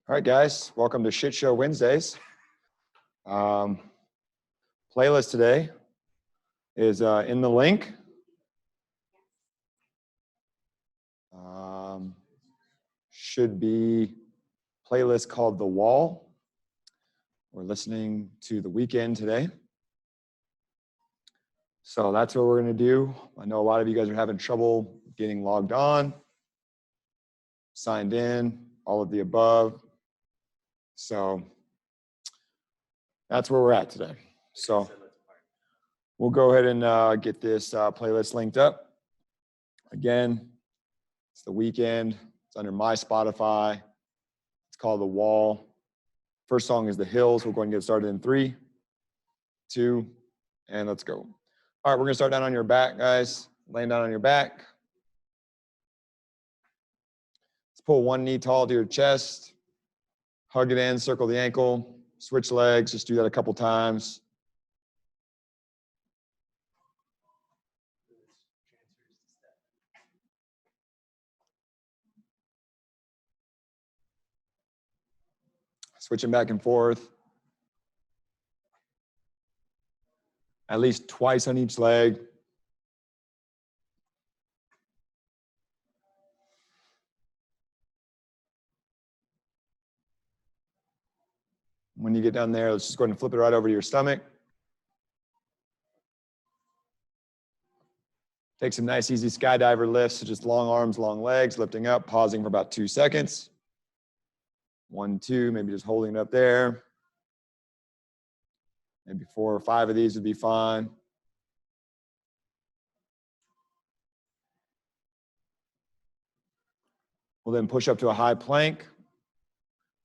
All right, guys, welcome to Shit Show Wednesdays. Playlist today is in the link. Should be playlist called The Wall. We're listening to The Weeknd today. So that's what we're going to do. I know a lot of you guys are having trouble getting logged on, signed in, all of the above. So that's where we're at today. So we'll go ahead and get this playlist linked up. Again, it's The Weeknd. It's under my Spotify. It's called The Wall. First song is The Hills. We're going to get started in 3, 2, and let's go. All right, we're going to start down on your back, guys. Laying down on your back. Let's pull one knee tall to your chest. Hug it in, circle the ankle. Switch legs. Just do that a couple times. Switching back and forth. At least twice on each leg. When you get down there, let's just go ahead and flip it right over to your stomach. Take some nice, easy skydiver lifts. So just long arms, long legs, lifting up, pausing for about 2 seconds. 1, 2, maybe just holding it up there. Maybe 4 or 5 of these would be fine. We'll then push up to a high plank.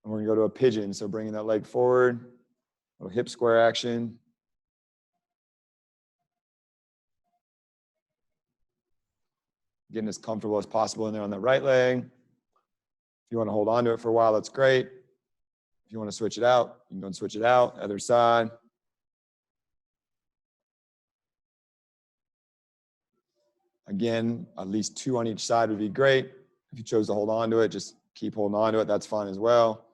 And we're going to go to a pigeon. So bringing that leg forward, a little hip square action. Getting as comfortable as possible in there on that right leg. If you want to hold on to it for a while, that's great. If you want to switch it out, you can go and switch it out. Other side. Again, at least 2 on each side would be great. If you chose to hold on to it, just keep holding on to it. That's fine as well.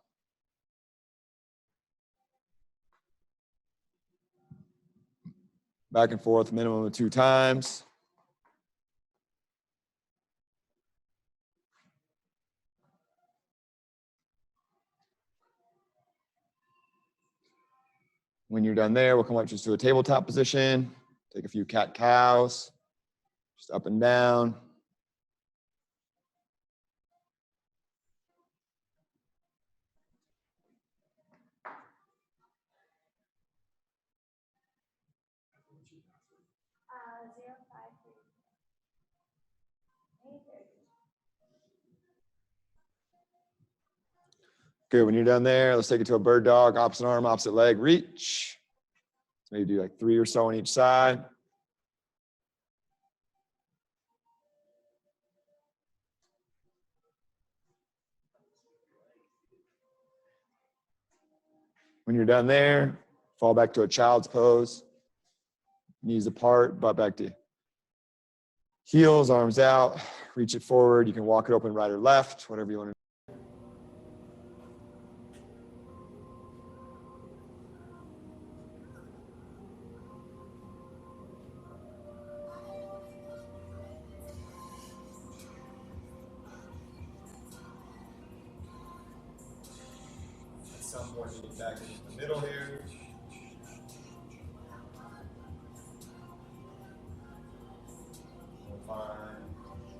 Back and forth, minimum of 2 times. When you're done there, we'll come up just to a tabletop position. Take a few cat-cows, just up and down. Good, when you're done there, let's take it to a bird dog, opposite arm, opposite leg, reach. Maybe do like 3 or so on each side. When you're done there, fall back to a child's pose. Knees apart, butt back to heels, arms out, reach it forward. You can walk it open right or left, whatever you want to do. At some point, you get back into the middle here. We'll find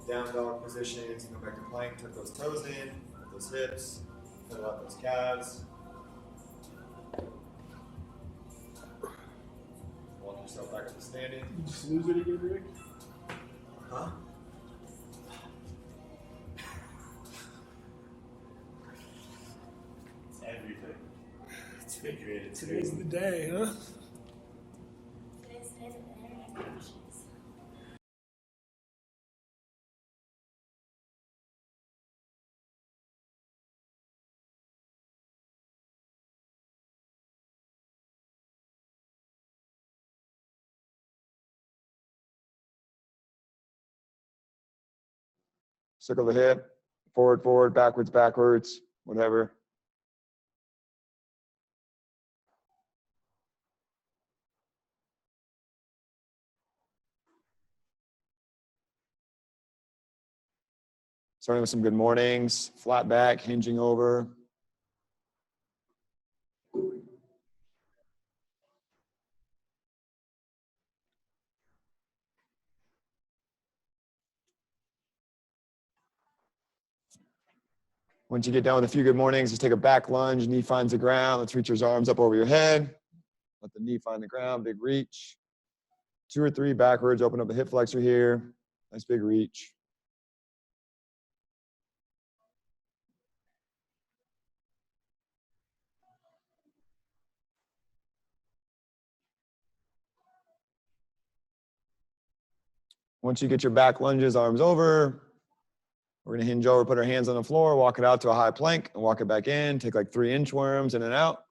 down dog positions, go back to plank, tuck those toes in, put those hips, fill out those calves. Walk yourself back up to standing. You just lose it again, Rick? Huh? It's everything. It's figure it. Today's the day, huh? Today's the day that the internet crashes. Circle the hip, forward, forward, backwards, backwards, whatever. Starting with some good mornings, flat back, hinging over. Once you get done with a few good mornings, just take a back lunge, knee finds the ground. Let's reach your arms up over your head. Let the knee find the ground, big reach. 2 or 3 backwards, open up the hip flexor here. Nice big reach. Once you get your back lunges, arms over, we're gonna hinge over, put our hands on the floor, walk it out to a high plank, and walk it back in. Take like 3 inchworms in and out.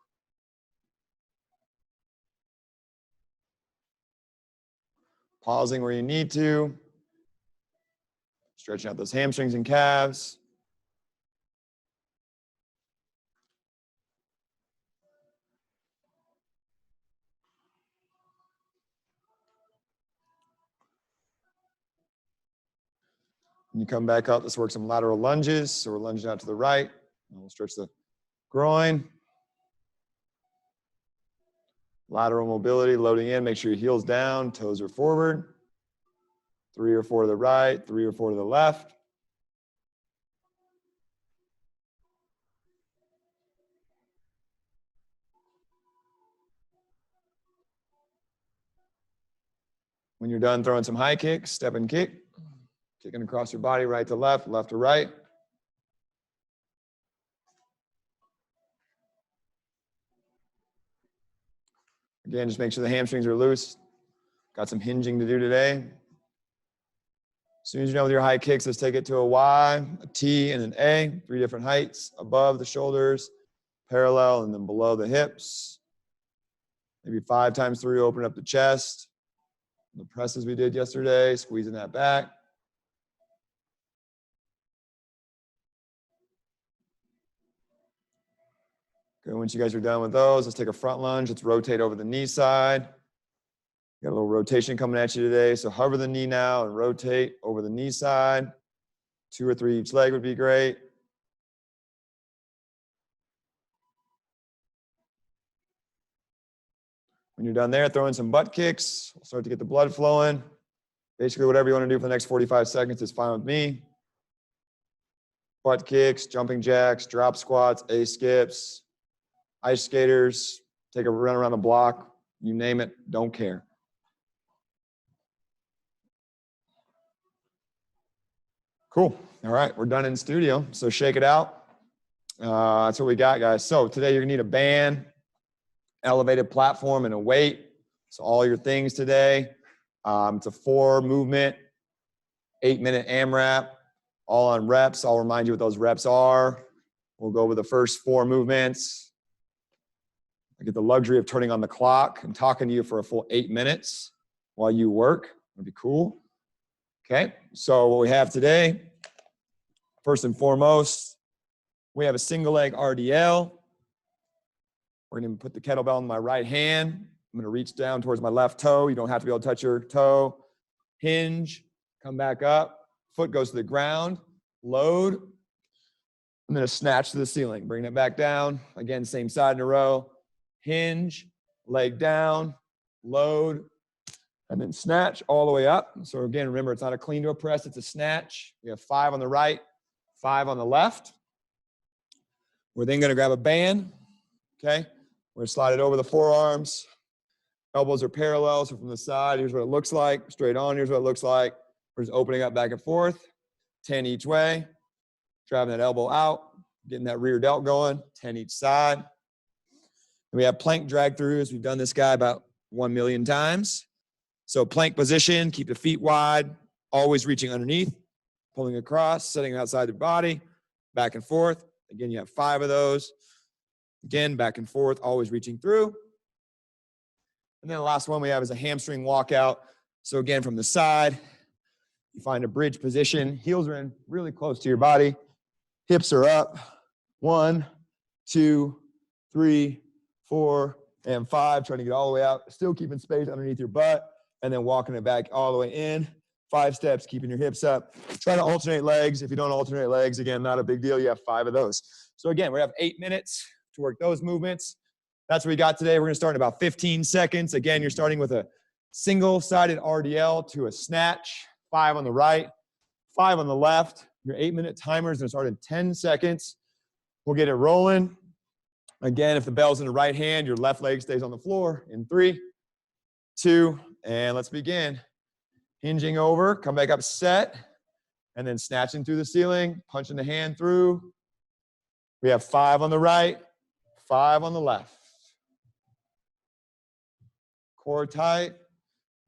Pausing where you need to. Stretching out those hamstrings and calves. When you come back up, let's work some lateral lunges. So we're lunging out to the right. And we'll stretch the groin. Lateral mobility, loading in. Make sure your heel's down, toes are forward. 3 or 4 to the right, 3 or 4 to the left. When you're done throwing some high kicks, step and kick. Kicking across your body, right to left, left to right. Again, just make sure the hamstrings are loose. Got some hinging to do today. As soon as you're done with your high kicks, let's take it to a Y, a T, and an A. 3 different heights, above the shoulders, parallel, and then below the hips. Maybe 5 times 3, open up the chest. The presses we did yesterday, squeezing that back. Good, once you guys are done with those, let's take a front lunge. Let's rotate over the knee side. Got a little rotation coming at you today. So hover the knee now and rotate over the knee side. 2 or 3 each leg would be great. When you're done there, throw in some butt kicks. We'll start to get the blood flowing. Basically, whatever you want to do for the next 45 seconds is fine with me. Butt kicks, jumping jacks, drop squats, A skips, ice skaters, take a run around the block, you name it, don't care. Cool. All right, we're done in studio. So shake it out. That's what we got, guys. So today you're gonna need a band, elevated platform, and a weight. So all your things today. It's a 4 movement, 8-minute Amrap, all on reps. I'll remind you what those reps are. We'll go over the first 4 movements. I get the luxury of turning on the clock and talking to you for a full 8 minutes while you work. That'd be cool. Okay, so what we have today, first and foremost, we have a single leg RDL. We're gonna put the kettlebell in my right hand. I'm gonna reach down towards my left toe. You don't have to be able to touch your toe. Hinge, come back up. Foot goes to the ground, load. And then a snatch to the ceiling. Bring it back down. Again, same side in a row. Hinge, leg down, load, and then snatch all the way up. So again, remember, it's not a clean to a press, it's a snatch. We have 5 on the right, 5 on the left. We're then gonna grab a band, okay? We're gonna slide it over the forearms. Elbows are parallel, so from the side, here's what it looks like. Straight on, here's what it looks like. We're just opening up back and forth, 10 each way. Driving that elbow out, getting that rear delt going, 10 each side. And we have plank drag throughs. We've done this guy about 1 million times. So plank position, keep the feet wide, always reaching underneath, pulling across, setting it outside the body, back and forth. Again, you have 5 of those. Again, back and forth, always reaching through. And then the last one we have is a hamstring walkout. So again, from the side, you find a bridge position. Heels are in really close to your body. Hips are up. 1, 2, 3, 4, and 5. Trying to get all the way out. Still keeping space underneath your butt. And then walking it back all the way in. 5 steps, keeping your hips up. Try to alternate legs. If you don't alternate legs, again, not a big deal. You have 5 of those. So again, we have 8 minutes to work those movements. That's what we got today. We're gonna start in about 15 seconds. Again, you're starting with a single-sided RDL to a snatch, 5 on the right, 5 on the left. Your 8-minute timer is gonna start in 10 seconds. We'll get it rolling. Again, if the bell's in the right hand, your left leg stays on the floor in 3, 2, and let's begin. Hinging over, come back up, set, and then snatching through the ceiling, punching the hand through. We have 5 on the right, 5 on the left. Core tight,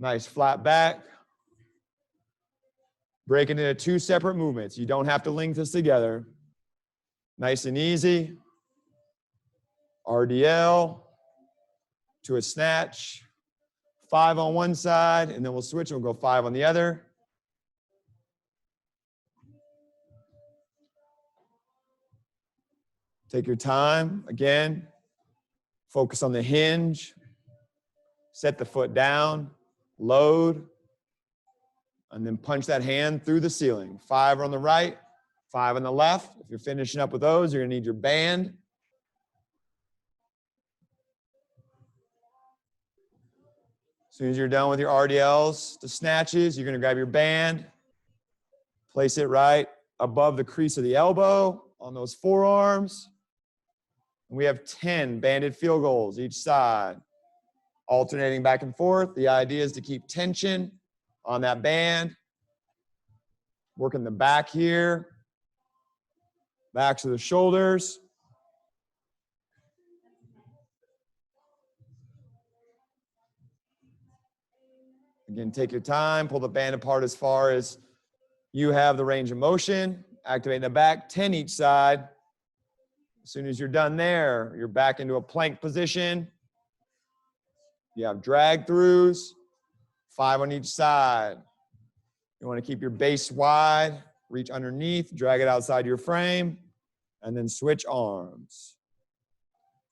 nice flat back. Breaking into 2 separate movements. You don't have to link this together. Nice and easy. RDL to a snatch. 5 on one side, and then we'll switch and we'll go 5 on the other. Take your time. Again, focus on the hinge. Set the foot down, load, and then punch that hand through the ceiling. 5 on the right, 5 on the left. If you're finishing up with those, you're gonna need your band. As soon as you're done with your RDLs, the snatches, you're gonna grab your band, place it right above the crease of the elbow on those forearms. And we have 10 banded field goals each side, alternating back and forth. The idea is to keep tension on that band. Working the back here, backs of the shoulders. Again, take your time, pull the band apart as far as you have the range of motion. Activating the back, 10 each side. As soon as you're done there, you're back into a plank position. You have drag throughs, 5 on each side. You want to keep your base wide, reach underneath, drag it outside your frame, and then switch arms.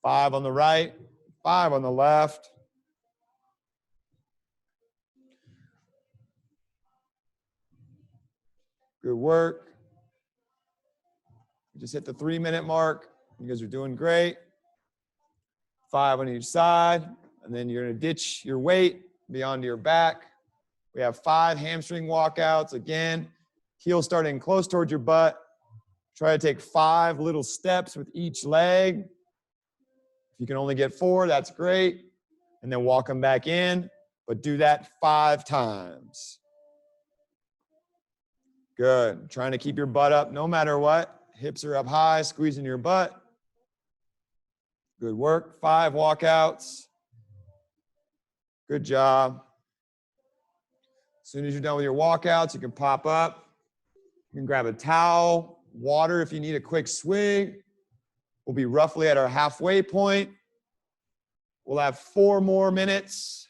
5 on the right, 5 on the left. Good work. You just hit the 3-minute mark. You guys are doing great. 5 on each side, and then you're gonna ditch your weight beyond your back. We have 5 hamstring walkouts. Again, heel starting close towards your butt. Try to take 5 little steps with each leg. If you can only get 4, that's great. And then walk them back in, but do that 5 times. Good. Trying to keep your butt up no matter what. Hips are up high, squeezing your butt. Good work. 5 walkouts. Good job. As soon as you're done with your walkouts, you can pop up. You can grab a towel, water if you need a quick swig. We'll be roughly at our halfway point. We'll have 4 more minutes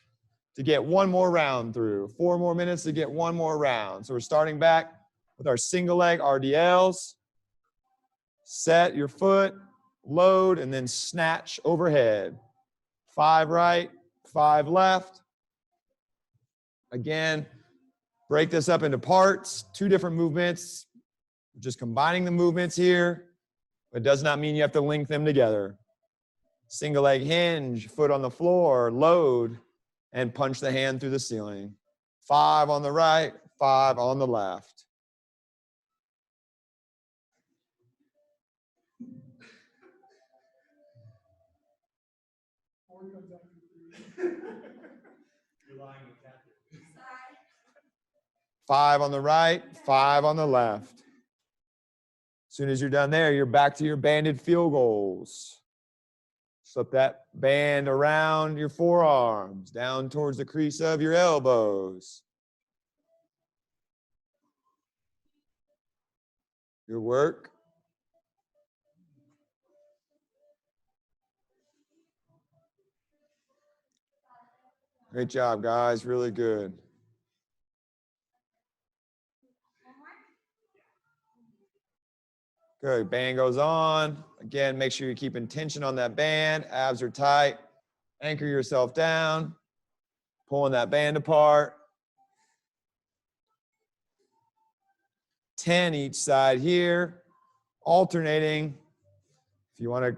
to get 1 more round through. 4 more minutes to get 1 more round. So we're starting back with our single leg RDLs. Set your foot, load, and then snatch overhead. 5 right, 5 left. Again, break this up into parts, 2 different movements. We're just combining the movements here, but it does not mean you have to link them together. Single leg hinge, foot on the floor, load, and punch the hand through the ceiling. 5 on the right, 5 on the left. You're lying with Captain. 5 on the right, 5 on the left. As soon as you're done there, you're back to your banded field goals. Slip that band around your forearms, down towards the crease of your elbows. Good work. Great job, guys. Really good. Good. Band goes on. Again, make sure you're keeping tension on that band. Abs are tight. Anchor yourself down. Pulling that band apart. 10 each side here, alternating. If you want to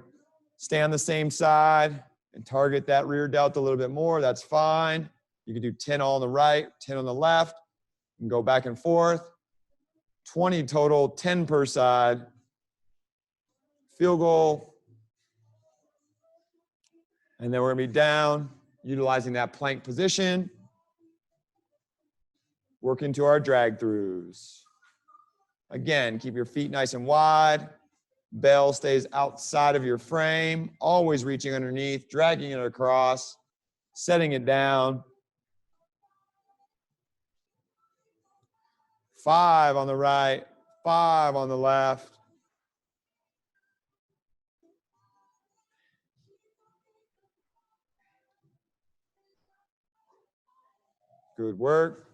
stay on the same side and target that rear delta a little bit more, that's fine. You can do 10 all on the right, 10 on the left, and go back and forth. 20 total, 10 per side. Field goal. And then we're going to be down, utilizing that plank position. Work into our drag throughs. Again, keep your feet nice and wide. Bell stays outside of your frame, always reaching underneath, dragging it across, setting it down. 5 on the right, 5 on the left. Good work.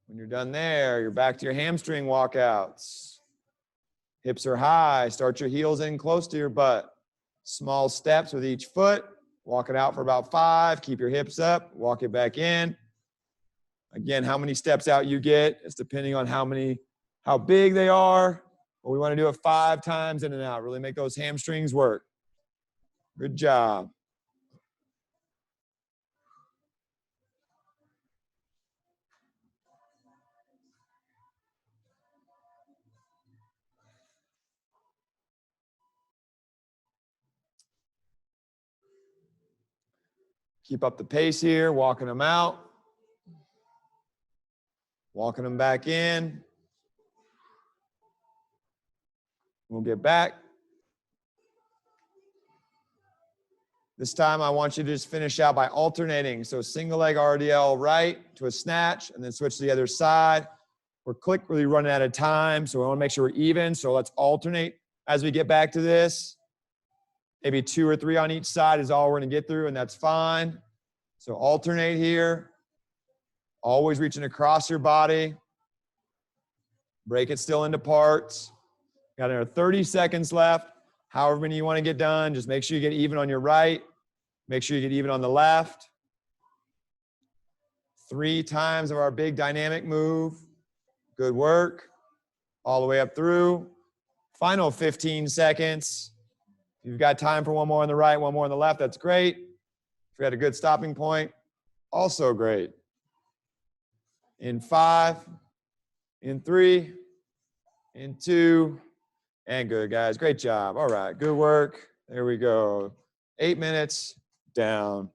When you're done there, you're back to your hamstring walkouts. Hips are high. Start your heels in close to your butt. Small steps with each foot. Walk it out for about 5. Keep your hips up. Walk it back in. Again, how many steps out you get is depending on how big they are. But we want to do it 5 times in and out. Really make those hamstrings work. Good job. Keep up the pace here, walking them out. Walking them back in. We'll get back. This time I want you to just finish out by alternating. So single leg RDL right to a snatch and then switch to the other side. We're really running out of time, so we want to make sure we're even. So let's alternate as we get back to this. Maybe 2 or 3 on each side is all we're going to get through, and that's fine. So alternate here. Always reaching across your body. Break it still into parts. Got another 30 seconds left. However many you want to get done, just make sure you get even on your right. Make sure you get even on the left. 3 times of our big dynamic move. Good work. All the way up through. Final 15 seconds. If you've got time for one more on the right, one more on the left, that's great. If you had a good stopping point, also great. In 5, in 3, in 2, and good, guys. Great job. All right, good work. There we go. 8 minutes down.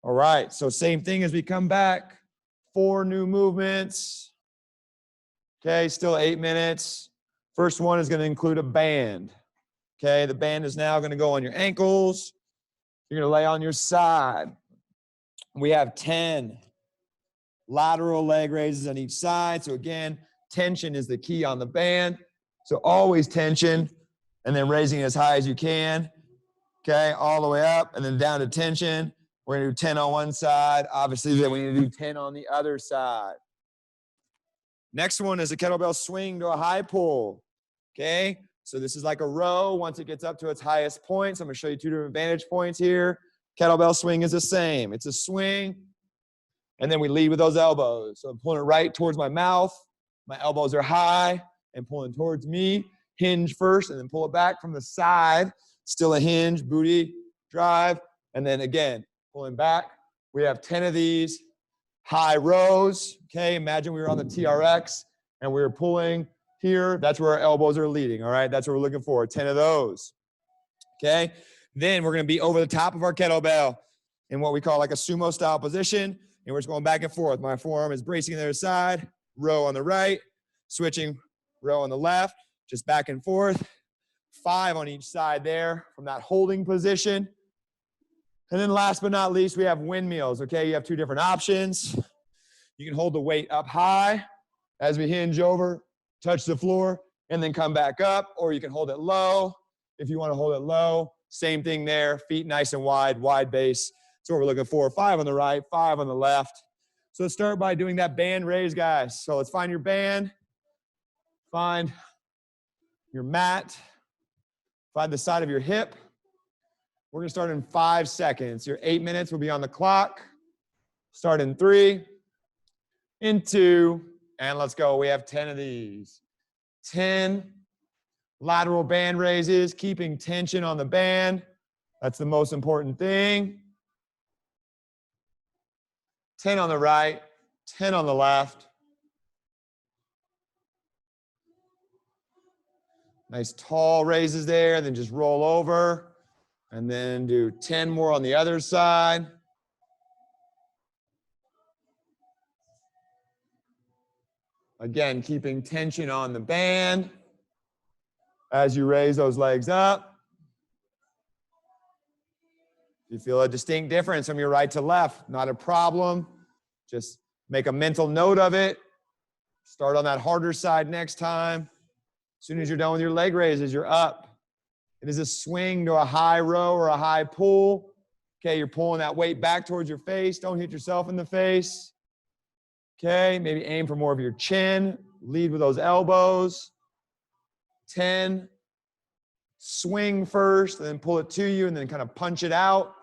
All right, so same thing as we come back. 4 new movements. Okay, still 8 minutes. First one is going to include a band. Okay, the band is now going to go on your ankles. You're going to lay on your side. We have 10 lateral leg raises on each side. So again, tension is the key on the band. So always tension and then raising it as high as you can. Okay, all the way up and then down to tension. We're going to do 10 on one side. Obviously, then we need to do 10 on the other side. Next one is a kettlebell swing to a high pull. Okay, so this is like a row once it gets up to its highest point. So I'm going to show you 2 different vantage points here. Kettlebell swing is the same. It's a swing, and then we lead with those elbows. So I'm pulling it right towards my mouth. My elbows are high and pulling towards me. Hinge first, and then pull it back from the side. Still a hinge, booty drive, and then again, pulling back. We have 10 of these high rows. Okay, imagine we were on the TRX and we were pulling here. That's where our elbows are leading, all right? That's what we're looking for, 10 of those. Okay, then we're gonna be over the top of our kettlebell in what we call like a sumo style position, and we're just going back and forth. My forearm is bracing the other side, row on the right, switching row on the left, just back and forth. 5 on each side there from that holding position. And then last but not least, we have windmills, okay? You have 2 different options. You can hold the weight up high as we hinge over, touch the floor, and then come back up, or you can hold it low. If you want to hold it low, same thing there, feet nice and wide, wide base. That's what we're looking for. 5 on the right, 5 on the left. So let's start by doing that band raise, guys. So let's find your band, find your mat, find the side of your hip. We're going to start in 5 seconds. Your 8 minutes will be on the clock. Start in 3, in 2, and let's go. We have 10 of these. 10 lateral band raises, keeping tension on the band. That's the most important thing. 10 on the right, 10 on the left. Nice tall raises there, then just roll over. And then do 10 more on the other side. Again, keeping tension on the band as you raise those legs up. You feel a distinct difference from your right to left, not a problem. Just make a mental note of it. Start on that harder side next time. As soon as you're done with your leg raises, you're up. It is a swing to a high row or a high pull. Okay, you're pulling that weight back towards your face. Don't hit yourself in the face. Okay, maybe aim for more of your chin. Lead with those elbows. 10. Swing first, and then pull it to you, and then kind of punch it out.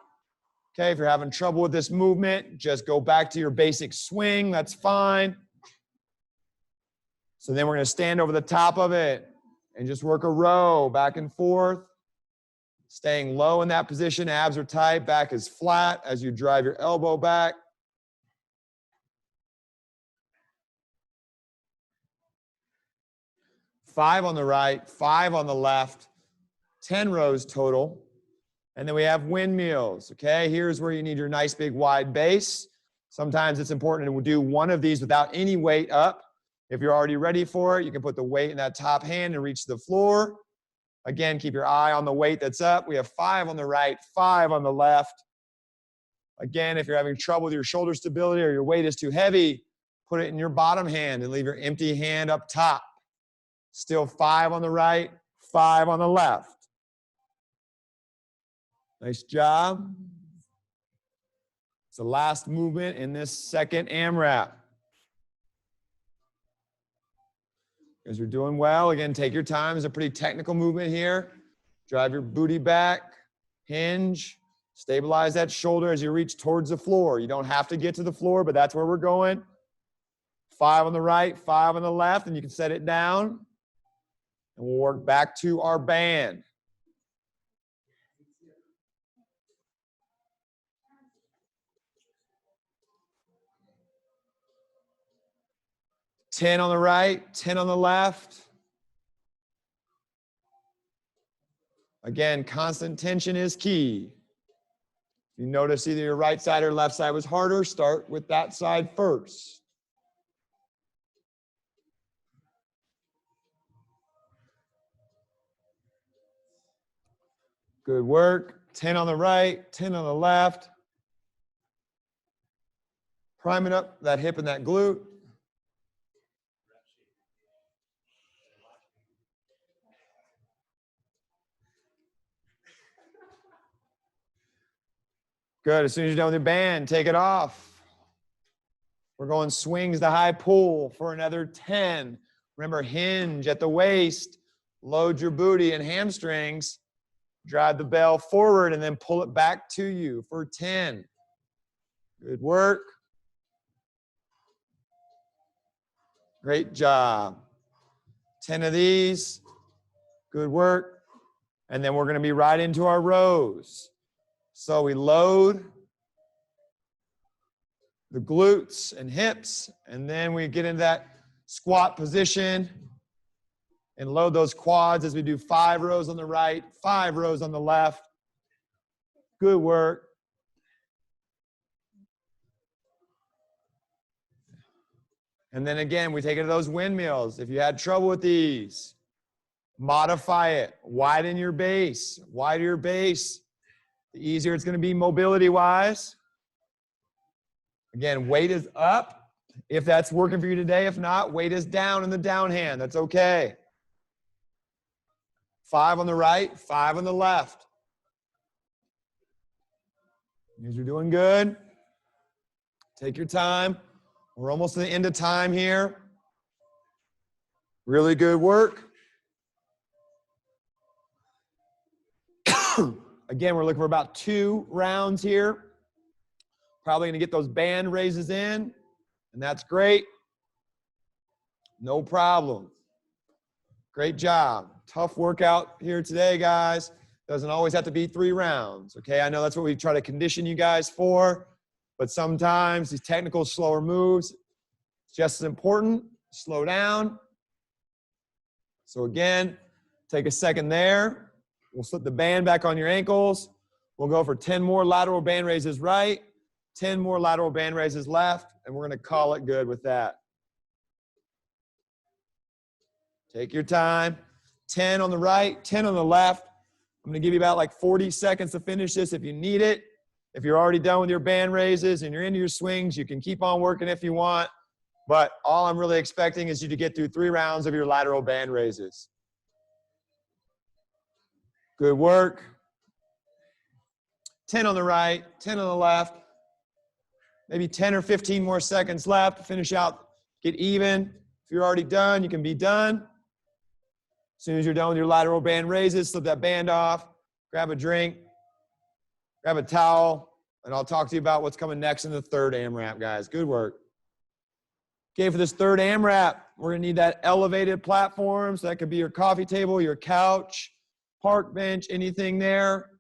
Okay, if you're having trouble with this movement, just go back to your basic swing. That's fine. So then we're going to stand over the top of it and just work a row back and forth. Staying low in that position, abs are tight, back is flat as you drive your elbow back. Five on the right, 5 on the left, 10 rows total. And then we have windmills, okay? Here's where you need your nice big wide base. Sometimes it's important to do one of these without any weight up. If you're already ready for it, you can put the weight in that top hand and reach the floor. Again, keep your eye on the weight that's up. We have 5 on the right, 5 on the left. Again, if you're having trouble with your shoulder stability or your weight is too heavy, put it in your bottom hand and leave your empty hand up top. Still 5 on the right, 5 on the left. Nice job. It's the last movement in this second Amrap. You guys are doing well. Again, take your time. It's a pretty technical movement here. Drive your booty back, hinge, stabilize that shoulder as you reach towards the floor. You don't have to get to the floor, but that's where we're going. 5 on the right, 5 on the left, and you can set it down. And we'll work back to our band. Ten on the right, 10 on the left. Again, constant tension is key. If you notice either your right side or left side was harder, start with that side first. Good work. 10 on the right, 10 on the left. Priming up that hip and that glute. Good. As soon as you're done with your band, take it off. We're going swings to high pull for another 10. Remember, hinge at the waist. Load your booty and hamstrings. Drive the bell forward and then pull it back to you for 10. Good work. Great job. 10 of these. Good work. And then we're going to be right into our rows. So we load the glutes and hips, and then we get into that squat position and load those quads as we do 5 rows on the right, 5 rows on the left. Good work. And then again, we take it to those windmills. If you had trouble with these, modify it. Widen your base. Wider your base, the easier it's going to be mobility-wise. Again, weight is up if that's working for you today. If not, weight is down in the down hand. That's okay. 5 on the right, 5 on the left. You guys are doing good. Take your time. We're almost to the end of time here. Really good work. Again, we're looking for about 2 rounds here. Probably going to get those band raises in, and that's great. No problem. Great job. Tough workout here today, guys. Doesn't always have to be 3 rounds, okay? I know that's what we try to condition you guys for, but sometimes these technical, slower moves, it's just as important. Slow down. So again, take a second there. We'll slip the band back on your ankles. We'll go for 10 more lateral band raises right, 10 more lateral band raises left, and we're gonna call it good with that. Take your time. 10 on the right, 10 on the left. I'm gonna give you about like 40 seconds to finish this if you need it. If you're already done with your band raises and you're into your swings, you can keep on working if you want. But all I'm really expecting is you to get through 3 rounds of your lateral band raises. Good work. 10 on the right, 10 on the left. Maybe 10 or 15 more seconds left to finish out, get even. If you're already done, you can be done. As soon as you're done with your lateral band raises, slip that band off, grab a drink, grab a towel, and I'll talk to you about what's coming next in the third AMRAP, guys. Good work. Okay, for this third AMRAP, we're gonna need that elevated platform. So that could be your coffee table, your couch, park bench, anything there.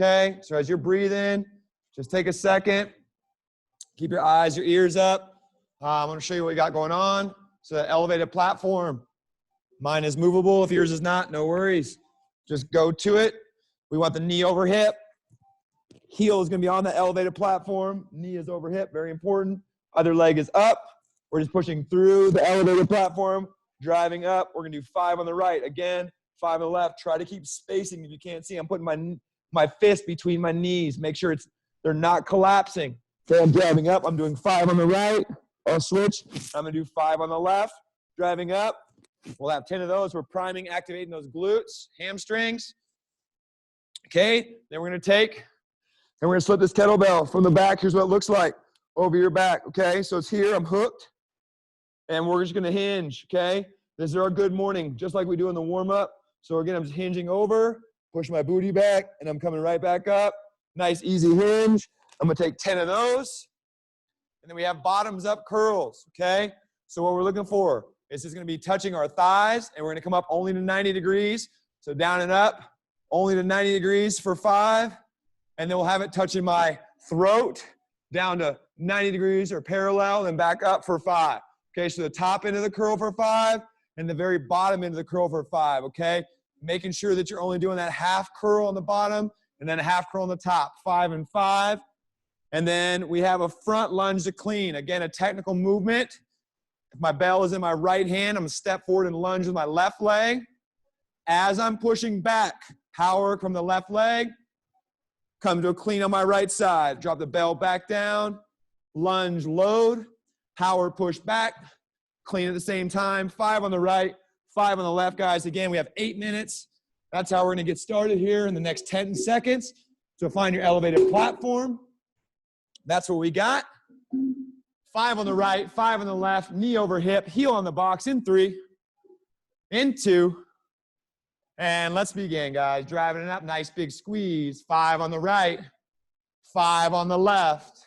Okay, so as you're breathing, just take a second. Keep your eyes, your ears up. I'm gonna show you what we got going on. So that elevated platform. Mine is movable. If yours is not, no worries. Just go to it. We want the knee over hip. Heel is gonna be on the elevated platform. Knee is over hip, very important. Other leg is up. We're just pushing through the elevated platform, driving up. We're gonna do 5 on the right. Again, 5 on the left. Try to keep spacing. If you can't see, I'm putting my fist between my knees. Make sure they're not collapsing. Okay, I'm driving up. I'm doing 5 on the right. I'll switch. I'm gonna do 5 on the left. Driving up. We'll have 10 of those. We're priming, activating those glutes, hamstrings. Okay, then we're gonna take, and we're gonna slip this kettlebell from the back. Here's what it looks like over your back. Okay, so it's here. I'm hooked. And we're just gonna hinge, okay? This is our good morning, just like we do in the warm-up. So again, I'm just hinging over, push my booty back, and I'm coming right back up. Nice, easy hinge. I'm gonna take 10 of those. And then we have bottoms up curls, okay? So what we're looking for is just gonna be touching our thighs, and we're gonna come up only to 90 degrees. So down and up, only to 90 degrees for 5. And then we'll have it touching my throat, down to 90 degrees or parallel, and back up for 5. Okay, so the top end of the curl for 5 and the very bottom end of the curl for 5, okay? Making sure that you're only doing that half curl on the bottom and then a half curl on the top, 5 and 5. And then we have a front lunge to clean. Again, a technical movement. If my bell is in my right hand, I'm gonna step forward and lunge with my left leg. As I'm pushing back, power from the left leg, come to a clean on my right side. Drop the bell back down, lunge, load. Power push back, clean at the same time. 5 on the right, 5 on the left, guys. Again, we have 8 minutes. That's how we're gonna get started here in the next 10 seconds. So find your elevated platform. That's what we got. 5 on the right, 5 on the left, knee over hip, heel on the box in 3, in 2. And let's begin, guys. Driving it up, nice big squeeze. 5 on the right, 5 on the left.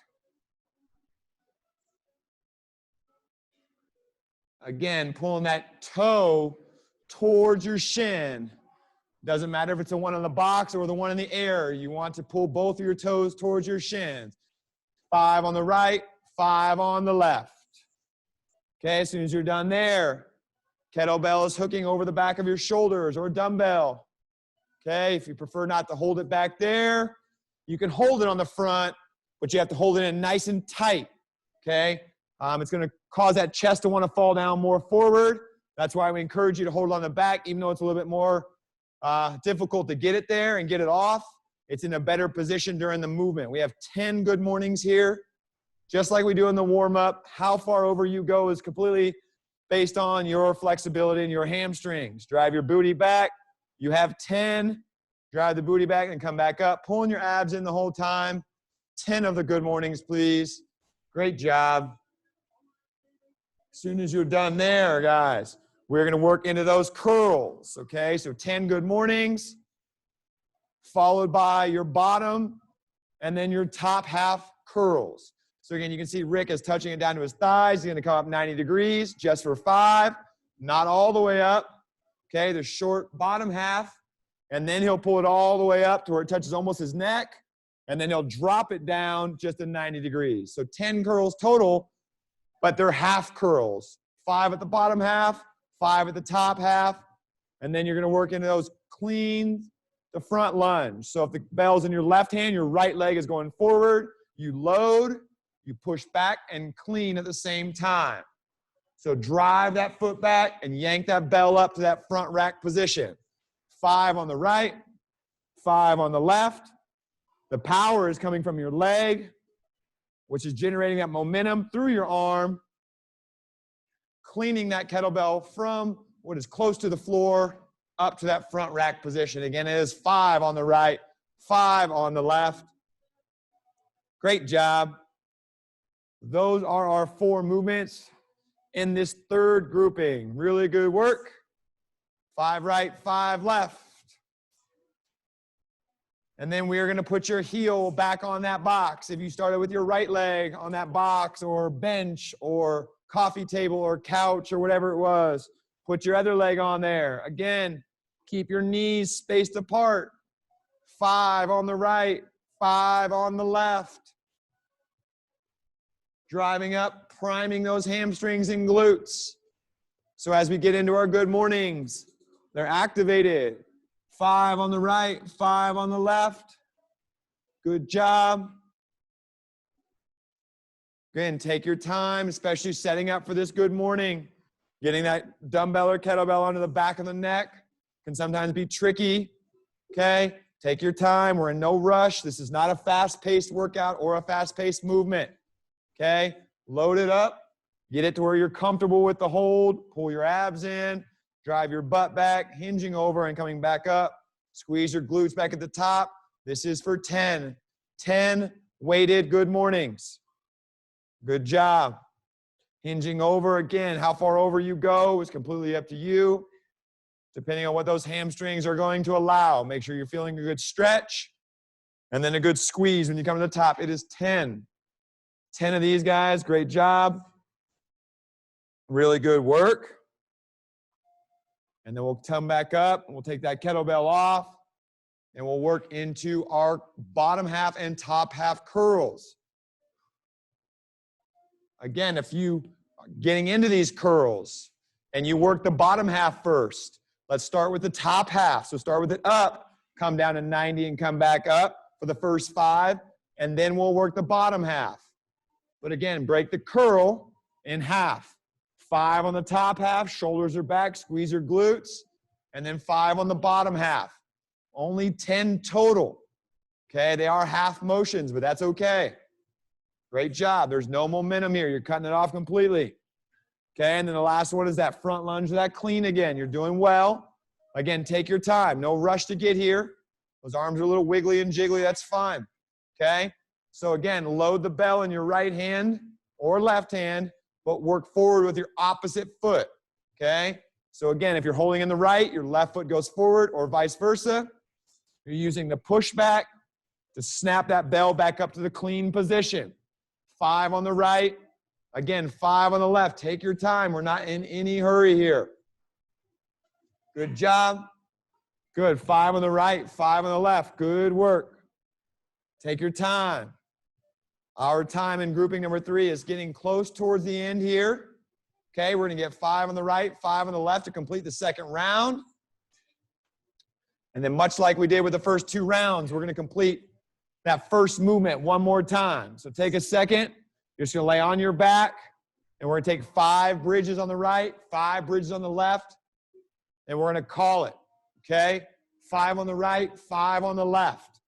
Again, pulling that toe towards your shin. Doesn't matter if it's the one on the box or the one in the air. You want to pull both of your toes towards your shins. 5 on the right, 5 on the left. Okay, as soon as you're done there, kettlebell is hooking over the back of your shoulders or dumbbell. Okay, if you prefer not to hold it back there, you can hold it on the front, but you have to hold it in nice and tight. Okay, it's going to cause that chest to want to fall down more forward. That's why we encourage you to hold it on the back, even though it's a little bit more difficult to get it there and get it off. It's in a better position during the movement. We have 10 good mornings here, just like we do in the warm-up. How far over you go is completely based on your flexibility and your hamstrings. Drive your booty back. You have 10. Drive the booty back and come back up. Pulling your abs in the whole time. 10 of the good mornings, please. Great job. As soon as you're done there, guys, we're going to work into those curls, okay? So 10 good mornings, followed by your bottom, and then your top half curls. So again, you can see Rick is touching it down to his thighs. He's going to come up 90 degrees just for 5, not all the way up, Okay, the short bottom half, and then he'll pull it all the way up to where it touches almost his neck, and then he'll drop it down just to 90 degrees. So 10 curls total, but they're half curls. 5 at the bottom half, 5 at the top half, and then you're gonna work into those clean the front lunge. So if the bell's in your left hand, your right leg is going forward, you load, you push back and clean at the same time. So drive that foot back and yank that bell up to that front rack position. 5 on the right, 5 on the left. The power is coming from your leg, which is generating that momentum through your arm, cleaning that kettlebell from what is close to the floor up to that front rack position. Again, it is 5 on the right, 5 on the left. Great job. Those are our 4 movements in this third grouping. Really good work. 5 right, 5 left. And then we are going to put your heel back on that box. If you started with your right leg on that box or bench or coffee table or couch or whatever it was, put your other leg on there. Again, keep your knees spaced apart. 5 on the right, 5 on the left. Driving up, priming those hamstrings and glutes. So as we get into our good mornings, they're activated. 5 on the right, 5 on the left. Good job. Again, take your time, especially setting up for this good morning. Getting that dumbbell or kettlebell onto the back of the neck can sometimes be tricky, okay? Take your time. We're in no rush. This is not a fast-paced workout or a fast-paced movement, okay? Load it up. Get it to where you're comfortable with the hold. Pull your abs in. Drive your butt back, hinging over and coming back up. Squeeze your glutes back at the top. This is for 10. 10 weighted good mornings. Good job. Hinging over again. How far over you go is completely up to you, depending on what those hamstrings are going to allow. Make sure you're feeling a good stretch and then a good squeeze when you come to the top. It is 10. 10 of these guys. Great job. Really good work. And then we'll come back up and we'll take that kettlebell off and we'll work into our bottom half and top half curls. Again, if you are getting into these curls and you work the bottom half first, let's start with the top half. So start with it up, come down to 90 and come back up for the first 5, and then we'll work the bottom half. But again, break the curl in half. 5 on the top half, shoulders are back, squeeze your glutes, and then 5 on the bottom half. Only 10 total. Okay, they are half motions, but that's okay. Great job. There's no momentum here. You're cutting it off completely. Okay, and then the last one is that front lunge, that clean again. You're doing well. Again, take your time. No rush to get here. Those arms are a little wiggly and jiggly. That's fine. Okay, so again, load the bell in your right hand or left hand, but work forward with your opposite foot, okay? So again, if you're holding in the right, your left foot goes forward or vice versa. You're using the pushback to snap that bell back up to the clean position. 5 on the right, again, 5 on the left. Take your time. We're not in any hurry here. Good job. Good. 5 on the right, 5 on the left. Good work. Take your time. Our time in grouping number 3 is getting close towards the end here. Okay, we're going to get 5 on the right, 5 on the left to complete the second round. And then much like we did with the first 2 rounds, we're going to complete that first movement one more time. So take a second. You're just going to lay on your back. And we're going to take 5 bridges on the right, 5 bridges on the left. And we're going to call it. Okay, 5 on the right, 5 on the left.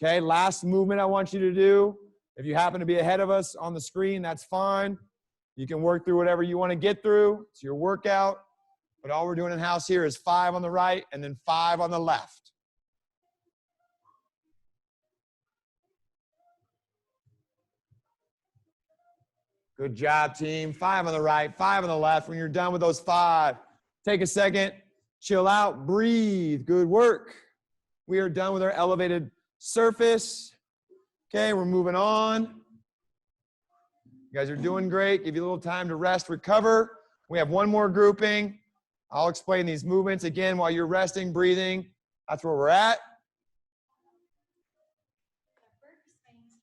Okay, last movement I want you to do. If you happen to be ahead of us on the screen, that's fine. You can work through whatever you want to get through. It's your workout. But all we're doing in-house here is 5 on the right and then 5 on the left. Good job, team. 5 on the right, 5 on the left. When you're done with those 5, take a second, chill out, breathe. Good work. We are done with our elevated surface. Okay, we're moving on. You guys are doing great. Give you a little time to rest, recover. We have one more grouping. I'll explain these movements again while you're resting, breathing. That's where we're at.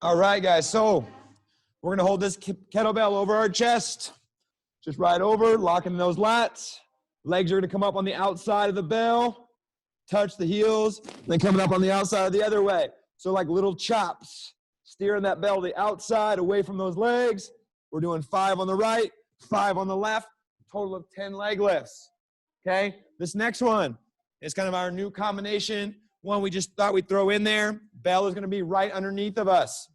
All right, guys. So we're going to hold this kettlebell over our chest. Just right over, locking those lats. Legs are going to come up on the outside of the bell. Touch the heels, then coming up on the outside the other way. So like little chops. Steering that bell the outside away from those legs. We're doing 5 on the right, 5 on the left, total of 10 leg lifts. Okay, this next one is kind of our new combination, one we just thought we'd throw in there. Bell is going to be right underneath of us.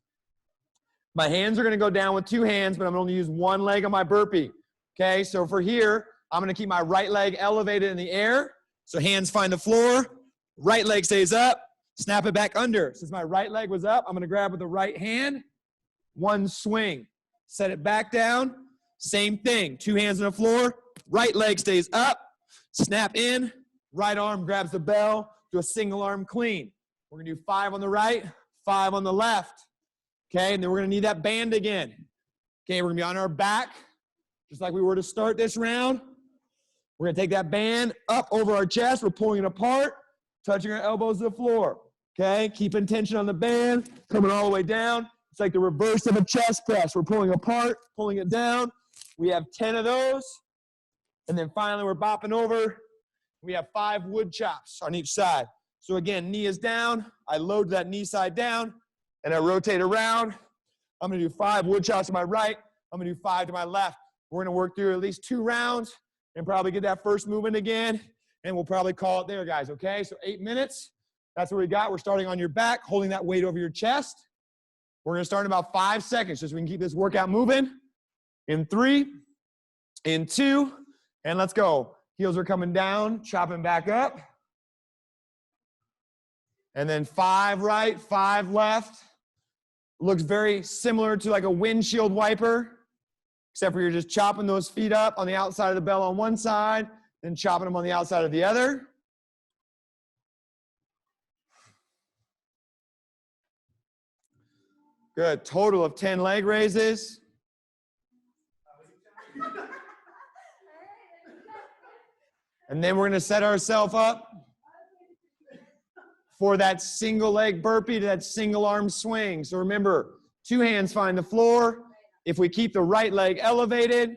My hands are going to go down with 2 hands, but I'm going to use 1 leg on my burpee. Okay, so for here, I'm going to keep my right leg elevated in the air. So hands find the floor, right leg stays up, snap it back under. Since my right leg was up, I'm going to grab with the right hand, 1 swing, set it back down, same thing, 2 hands on the floor, right leg stays up, snap in, right arm grabs the bell, do a single arm clean. We're going to do 5 on the right, 5 on the left. Okay, and then we're going to need that band again. Okay, we're going to be on our back, just like we were to start this round. We're going to take that band up over our chest. We're pulling it apart, touching our elbows to the floor. Okay, keeping tension on the band, coming all the way down. It's like the reverse of a chest press. We're pulling apart, pulling it down. We have 10 of those. And then finally, we're bopping over. We have 5 Woodchops on each side. So again, knee is down. I load that knee side down, and I rotate around. I'm going to do 5 Woodchops to my right. I'm going to do 5 to my left. We're going to work through at least 2 rounds and probably get that first movement again, and we'll probably call it there, guys, okay? So 8 minutes. That's what we got. We're starting on your back, holding that weight over your chest. We're going to start in about 5 seconds just so we can keep this workout moving. In 3, in 2, and let's go. Heels are coming down, chopping back up. And then 5 right, 5 left. Looks very similar to like a windshield wiper, except for you're just chopping those feet up on the outside of the bell on one side, then chopping them on the outside of the other. Good. Total of 10 leg raises. And then we're going to set ourselves up for that single leg burpee to that single arm swing. So remember, 2 hands find the floor. If we keep the right leg elevated,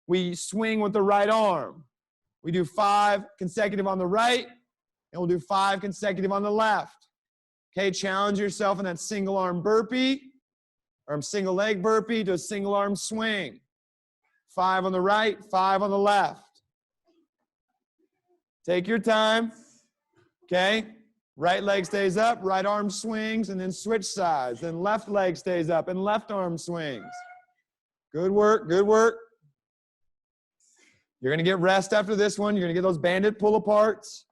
we swing with the right arm. We do 5 consecutive on the right, and we'll do 5 consecutive on the left. Okay, challenge yourself in that single arm burpee, or single leg burpee to a single arm swing. 5 on the right, 5 on the left. Take your time, okay? Right leg stays up, right arm swings, and then switch sides. Then left leg stays up, and left arm swings. Good work, good work. You're gonna get rest after this one. You're gonna get those banded pull aparts.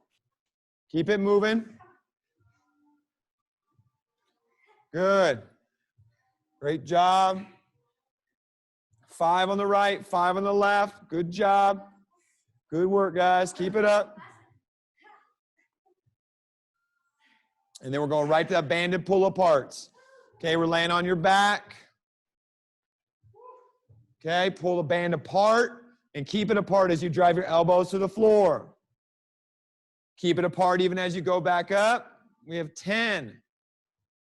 Keep it moving. Good. Great job. 5 on the right, 5 on the left. Good job. Good work, guys. Keep it up. And then we're going right to that banded pull aparts. Okay, we're laying on your back. Okay, pull the band apart and keep it apart as you drive your elbows to the floor. Keep it apart even as you go back up. We have 10.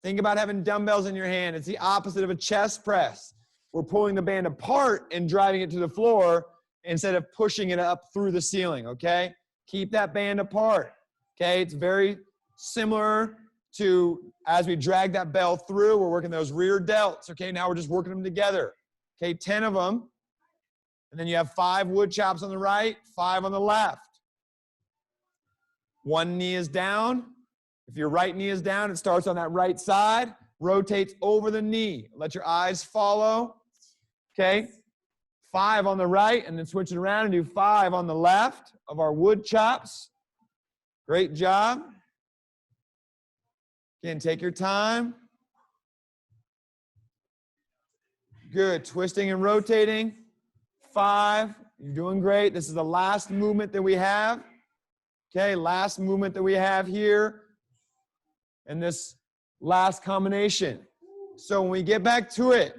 Think about having dumbbells in your hand. It's the opposite of a chest press. We're pulling the band apart and driving it to the floor instead of pushing it up through the ceiling, okay? Keep that band apart, okay? It's very similar to as we drag that bell through, we're working those rear delts, okay? Now we're just working them together, okay? 10 of them. And then you have 5 wood chops on the right, 5 on the left. 1 knee is down. If your right knee is down, it starts on that right side, rotates over the knee. Let your eyes follow, okay? 5 on the right, and then switch it around and do 5 on the left of our wood chops. Great job. Again, take your time. Good. Twisting and rotating. 5. You're doing great. This is the last movement that we have. Okay, last movement that we have here. And this last combination. So when we get back to it,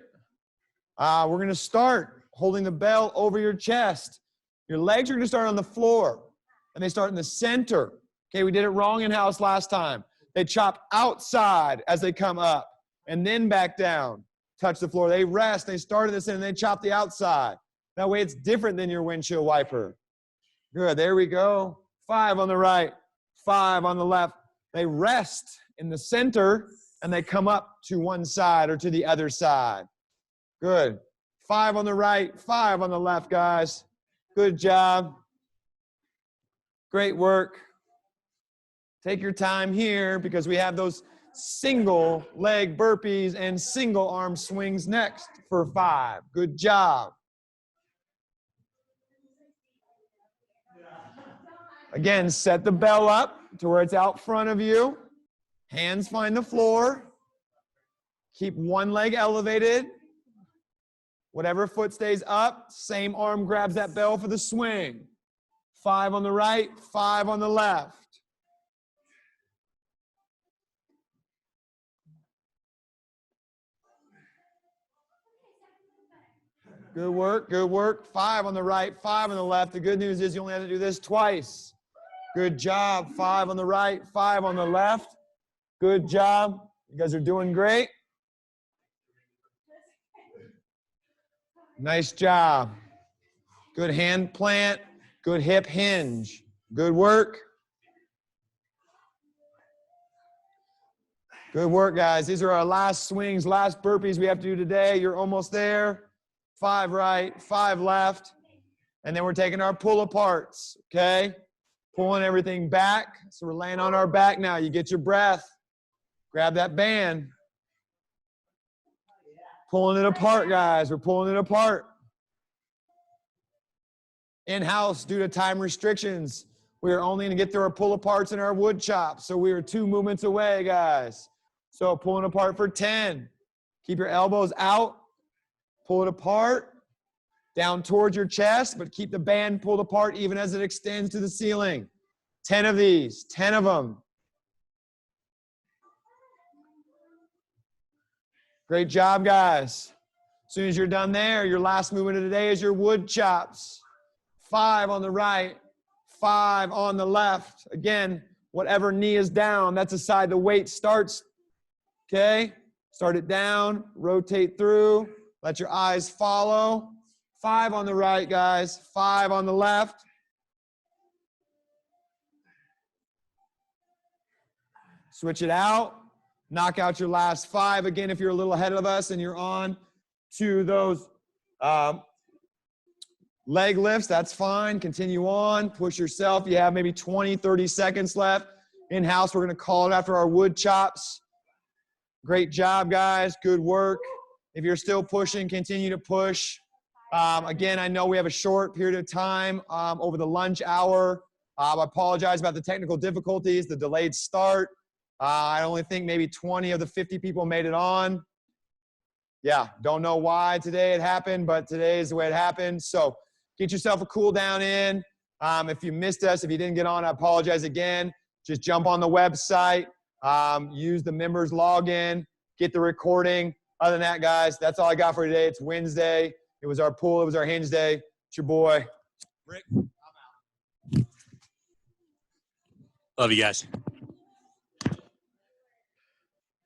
we're going to start holding the bell over your chest. Your legs are going to start on the floor, and they start in the center. Okay, we did it wrong in house last time. They chop outside as they come up, and then back down, touch the floor. They rest, they start at the center, and they chop the outside. That way it's different than your windshield wiper. Good, there we go. 5 on the right, 5 on the left. They rest in the center, and they come up to one side or to the other side. Good. 5 on the right, 5 on the left, guys. Good job. Great work. Take your time here because we have those single leg burpees and single arm swings next for 5. Good job. Again, set the bell up to where it's out front of you. Hands find the floor. Keep one leg elevated. Whatever foot stays up, same arm grabs that bell for the swing. 5 on the right, 5 on the left. Good work, good work. 5 on the right, 5 on the left. The good news is you only have to do this twice. Good job. 5 on the right, 5 on the left. Good job. You guys are doing great. Nice job. Good hand plant, good hip hinge. Good work. Good work, guys. These are our last swings, last burpees we have to do today. You're almost there. 5 right, 5 left. And then we're taking our pull aparts, okay? Pulling everything back. So we're laying on our back now. You get your breath. Grab that band. Pulling it apart, guys. We're pulling it apart. In-house, due to time restrictions, we are only going to get through our pull aparts and our wood chops. So we are 2 movements away, guys. So pulling apart for 10. Keep your elbows out. Pull it apart. Down towards your chest, but keep the band pulled apart even as it extends to the ceiling. 10 of these. 10 of them. Great job, guys. As soon as you're done there, your last movement of the day is your wood chops. 5 on the right, 5 on the left. Again, whatever knee is down, that's the side the weight starts. Okay? Start it down, rotate through, let your eyes follow. 5 on the right, guys, 5 on the left. Switch it out. Knock out your last 5. Again, if you're a little ahead of us and you're on to those leg lifts, that's fine. Continue on. Push yourself. You have maybe 20, 30 seconds left. In-house, we're going to call it after our wood chops. Great job, guys. Good work. If you're still pushing, continue to push. Again, I know we have a short period of time over the lunch hour. I apologize about the technical difficulties, the delayed start. I only think maybe 20 of the 50 people made it on. Yeah, don't know why today it happened, but today is the way it happened. So get yourself a cool down in. If you missed us, if you didn't get on, I apologize again. Just jump on the website, use the members login, get the recording. Other than that, guys, that's all I got for today. It's Wednesday. It was our pull. It was our hinge day. It's your boy, Rick. I'm out. Love you guys.